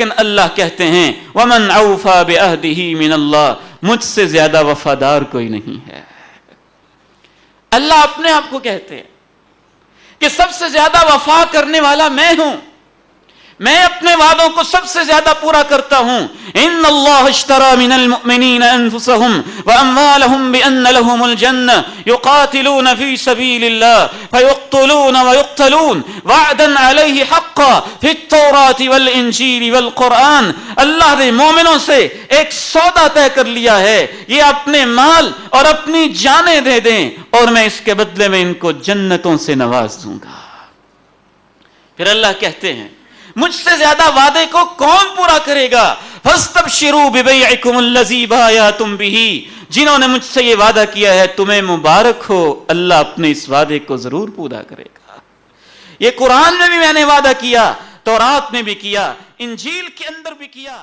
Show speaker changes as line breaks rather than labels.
لیکن اللہ کہتے ہیں وَمَنْ أَوْفَى بِعَهْدِهِ مِنَ اللَّهِ، مجھ سے زیادہ وفادار کوئی نہیں ہے۔ اللہ اپنے آپ کو کہتے ہیں کہ سب سے زیادہ وفا کرنے والا میں ہوں، میں اپنے وعدوں کو سب سے زیادہ پورا کرتا ہوں۔ ان اللہ اشترى من المؤمنین انفسهم واموالهم بان لهم الجنہ یقاتلون فی سبیل اللہ فیقتلون ویقتلون وعدا علیہ حقا فی التوراۃ والانجیل والقرآن۔ اللہ نے مومنوں سے ایک سودا طے کر لیا ہے، یہ اپنے مال اور اپنی جانیں دے دیں اور میں اس کے بدلے میں ان کو جنتوں سے نواز دوں گا۔ پھر اللہ کہتے ہیں مجھ سے زیادہ وعدے کو کون پورا کرے گا؟ فاستبشروا ببیعکم الذی بایعتم بہ، جنہوں نے مجھ سے یہ وعدہ کیا ہے تمہیں مبارک ہو، اللہ اپنے اس وعدے کو ضرور پورا کرے گا۔ یہ قرآن میں بھی میں نے وعدہ کیا، تورات میں بھی کیا، انجیل کے اندر بھی کیا۔